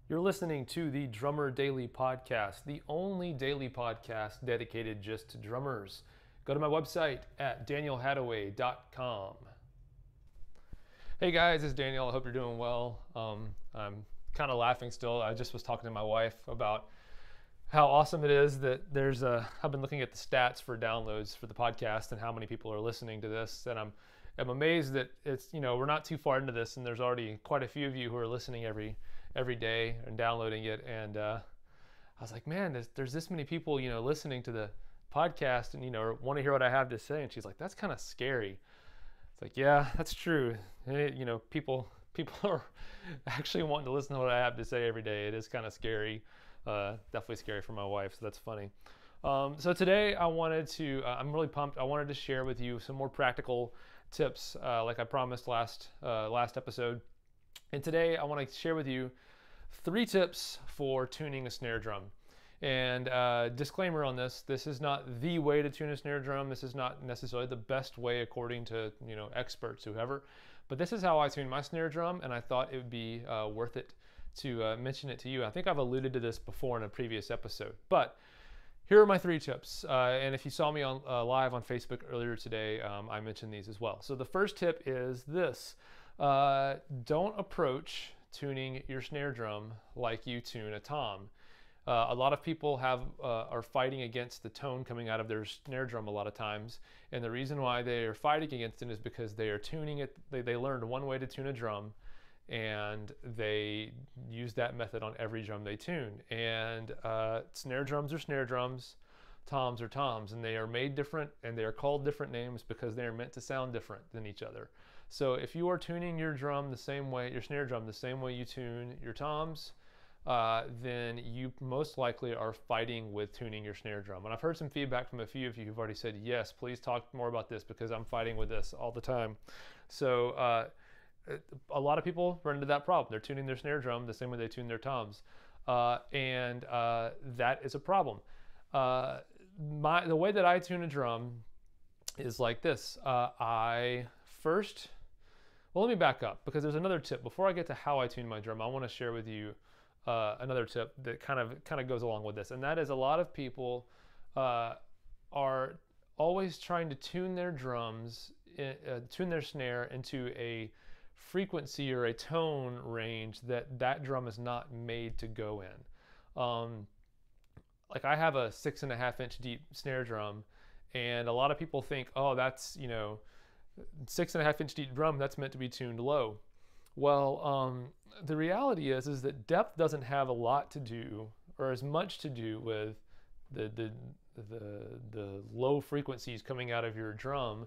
You're listening to the Drummer Daily Podcast, the only daily podcast dedicated just to drummers. Go to my website at danielhadaway.com. Hey guys, it's Daniel. I hope you're doing well. I'm kind of laughing still. I just was talking to my wife about how awesome it is that I've been looking at the stats for downloads for the podcast and how many people are listening to this. And I'm amazed that we're not too far into this and there's already quite a few of you who are listening every day and downloading it. And I was like, man, there's this many people, listening to the podcast and, want to hear what I have to say. And she's like, that's kind of scary. It's like, yeah, that's true. People are actually wanting to listen to what I have to say every day. It is kind of scary. Definitely scary for my wife, so that's funny. So today I'm really pumped. I wanted to share with you some more practical tips, like I promised last episode. And today I want to share with you 3 tips for tuning a snare drum. And disclaimer on this is not the way to tune a snare drum. This is not necessarily the best way according to experts, whoever. But this is how I tune my snare drum, and I thought it would be worth it to mention it to you. I think I've alluded to this before in a previous episode. But here are my 3 tips. And if you saw me on live on Facebook earlier today, I mentioned these as well. So the first tip is this. Don't approach tuning your snare drum like you tune a tom. A lot of people are fighting against the tone coming out of their snare drum a lot of times, and the reason why they are fighting against it is because they are tuning it. They learned one way to tune a drum, and they use that method on every drum they tune. And snare drums are snare drums, toms are toms, and they are made different, and they are called different names because they are meant to sound different than each other. So if you are tuning your drum the same way, your snare drum the same way you tune your toms, then you most likely are fighting with tuning your snare drum. And I've heard some feedback from a few of you who've already said, yes, please talk more about this because I'm fighting with this all the time. So a lot of people run into that problem. They're tuning their snare drum the same way they tune their toms. And that is a problem. The way that I tune a drum is like this. Let me back up because there's another tip. Before I get to how I tune my drum, I want to share with you another tip that kind of goes along with this, and that is a lot of people are always trying to tune their drums, tune their snare into a frequency or a tone range that drum is not made to go in. Like I have a 6.5 inch deep snare drum, and a lot of people think, oh, that's 6.5 inch deep drum, that's meant to be tuned low. Well, the reality is that depth doesn't have a lot to do, or as much to do with the low frequencies coming out of your drum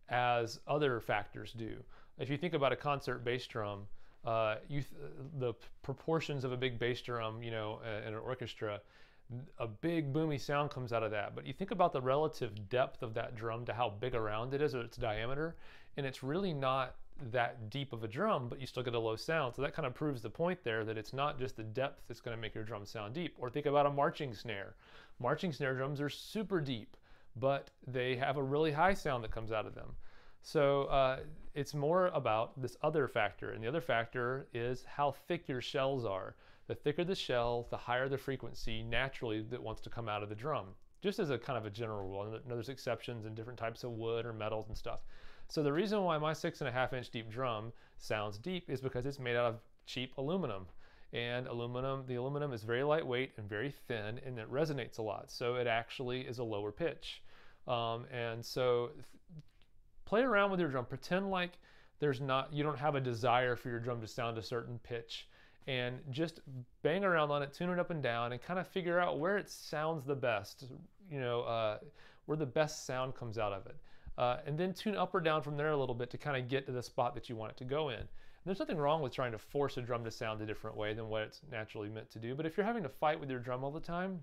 as other factors do. If you think about a concert bass drum, the proportions of a big bass drum, in an orchestra, a big boomy sound comes out of that. But you think about the relative depth of that drum to how big around it is, or its diameter, and it's really not that deep of a drum, but you still get a low sound. So that kind of proves the point there that it's not just the depth that's going to make your drum sound deep. Or think about a marching snare. Marching snare drums are super deep, but they have a really high sound that comes out of them. So it's more about this other factor, and the other factor is how thick your shells are. The thicker the shell, the higher the frequency naturally that wants to come out of the drum. Just as a kind of a general rule, and there's exceptions in different types of wood or metals and stuff. So the reason why my 6.5 inch deep drum sounds deep is because it's made out of cheap aluminum. And the aluminum is very lightweight and very thin, and it resonates a lot. So it actually is a lower pitch. And so play around with your drum. Pretend like you don't have a desire for your drum to sound a certain pitch, and just bang around on it, tune it up and down, and kind of figure out where it sounds the best, where the best sound comes out of it. And then tune up or down from there a little bit to kind of get to the spot that you want it to go in. And there's nothing wrong with trying to force a drum to sound a different way than what it's naturally meant to do. But if you're having to fight with your drum all the time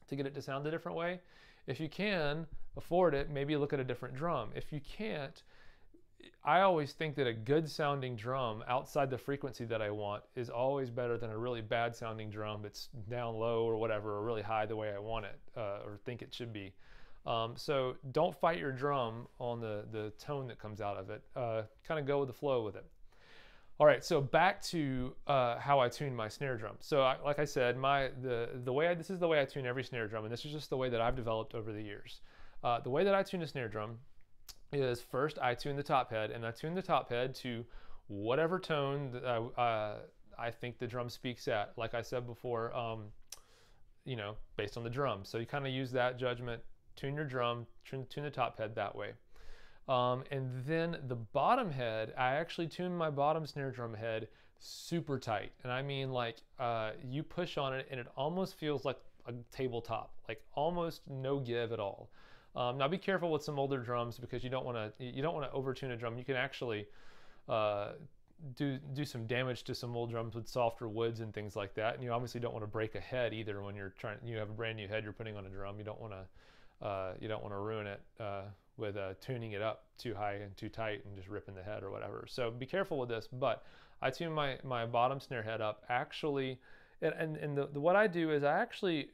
to get it to sound a different way, if you can afford it, maybe look at a different drum. If you can't, I always think that a good sounding drum outside the frequency that I want is always better than a really bad sounding drum that's down low or whatever, or really high the way I want it or think it should be. So don't fight your drum on the tone that comes out of it. Kind of go with the flow with it. All right, so back to how I tune my snare drum. So, like I said, this is the way I tune every snare drum, and this is just the way that I've developed over the years. The way that I tune a snare drum is first I tune the top head, and I tune the top head to whatever tone that I think the drum speaks at. Like I said before, based on the drum. So you kind of use that judgment, tune your drum, tune the top head that way. And then the bottom head, I actually tune my bottom snare drum head super tight. And I mean, like, you push on it and it almost feels like a tabletop, like almost no give at all. Now be careful with some older drums, because you don't want to overtune a drum. You can actually do some damage to some old drums with softer woods and things like that. And you obviously don't want to break a head either when you have a brand new head you're putting on a drum. You don't want to ruin it with tuning it up too high and too tight and just ripping the head or whatever. So be careful with this. But I tune my bottom snare head up actually, and what I do is I actually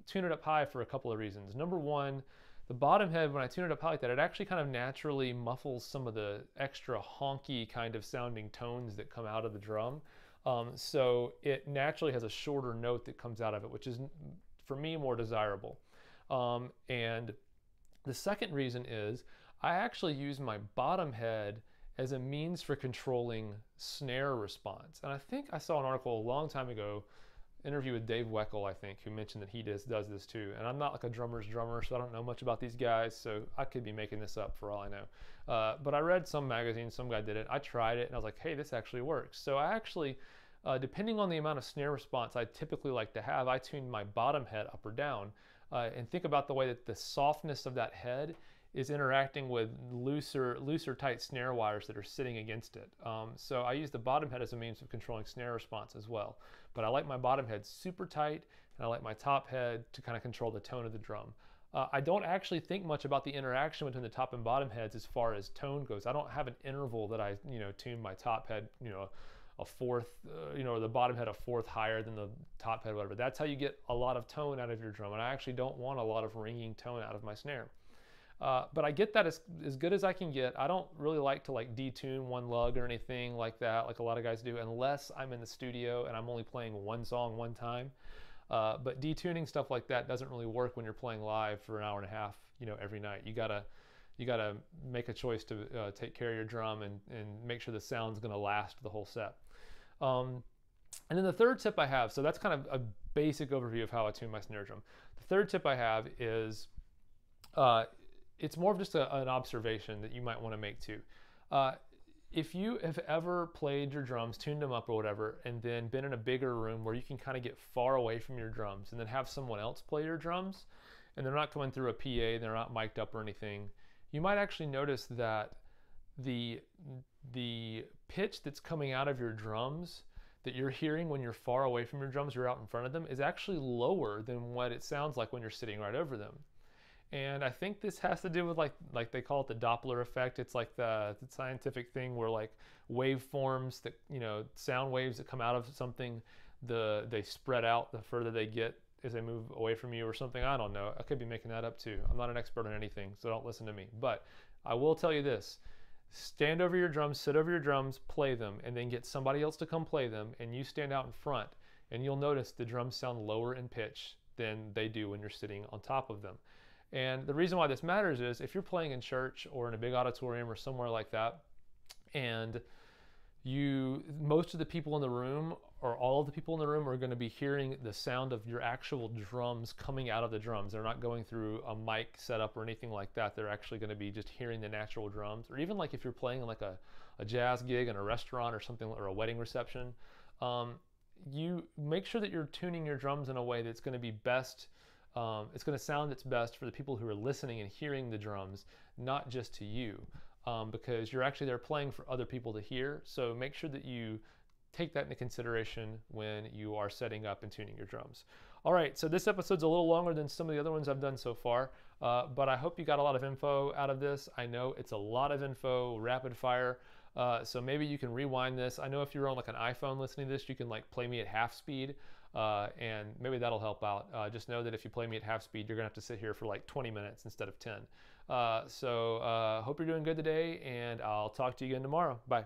tune it up high for a couple of reasons. Number one, the bottom head, when I tune it up high like that, it actually kind of naturally muffles some of the extra honky kind of sounding tones that come out of the drum. So it naturally has a shorter note that comes out of it, which is, for me, more desirable. And the second reason is I actually use my bottom head as a means for controlling snare response. And I think I saw an article a long time ago, interview with Dave Weckl, I think, who mentioned that he does this too. And I'm not like a drummer's drummer, so I don't know much about these guys, so I could be making this up for all I know. But I read some magazine, some guy did it, I tried it, and I was like, hey, this actually works. So I actually, depending on the amount of snare response I typically like to have, I tune my bottom head up or down. And think about the way that the softness of that head is interacting with looser tight snare wires that are sitting against it. So I use the bottom head as a means of controlling snare response as well. But I like my bottom head super tight, and I like my top head to kind of control the tone of the drum. I don't actually think much about the interaction between the top and bottom heads as far as tone goes. I don't have an interval that I tune my top head a fourth, or the bottom head a fourth higher than the top head, whatever. That's how you get a lot of tone out of your drum, and I actually don't want a lot of ringing tone out of my snare. But I get that as good as I can get. I don't really like to detune one lug or anything like that, like a lot of guys do, unless I'm in the studio and I'm only playing one song one time. But detuning stuff like that doesn't really work when you're playing live for an hour and a half, every night. You gotta make a choice to take care of your drum and make sure the sound's gonna last the whole set. And then the third tip I have, so that's kind of a basic overview of how I tune my snare drum. The third tip I have is, it's more of just an observation that you might want to make too. If you have ever played your drums, tuned them up or whatever, and then been in a bigger room where you can kind of get far away from your drums and then have someone else play your drums, and they're not coming through a PA, they're not mic'd up or anything, you might actually notice that the pitch that's coming out of your drums that you're hearing when you're far away from your drums, you're out in front of them, is actually lower than what it sounds like when you're sitting right over them. And I think this has to do with like they call it the Doppler effect. It's like the scientific thing where like waveforms that, sound waves that come out of something, they spread out the further they get as they move away from you or something. I don't know. I could be making that up too. I'm not an expert on anything, so don't listen to me. But I will tell you this. Stand over your drums, sit over your drums, play them, and then get somebody else to come play them, and you stand out in front, and you'll notice the drums sound lower in pitch than they do when you're sitting on top of them. And the reason why this matters is if you're playing in church or in a big auditorium or somewhere like that, and most of the people in the room or all of the people in the room are going to be hearing the sound of your actual drums coming out of the drums. They're not going through a mic setup or anything like that. They're actually going to be just hearing the natural drums. Or even like if you're playing like a jazz gig in a restaurant or something, or a wedding reception, you make sure that you're tuning your drums in a way that's going to be best. It's going to sound its best for the people who are listening and hearing the drums, not just to you, because you're actually there playing for other people to hear. So make sure that you take that into consideration when you are setting up and tuning your drums. All right, so this episode's a little longer than some of the other ones I've done so far, but I hope you got a lot of info out of this. I know it's a lot of info, rapid fire. So maybe you can rewind this. I know if you're on like an iPhone listening to this, you can like play me at half speed. And maybe that'll help out. Just know that if you play me at half speed, you're gonna have to sit here for like 20 minutes instead of 10. So hope you're doing good today, and I'll talk to you again tomorrow. Bye.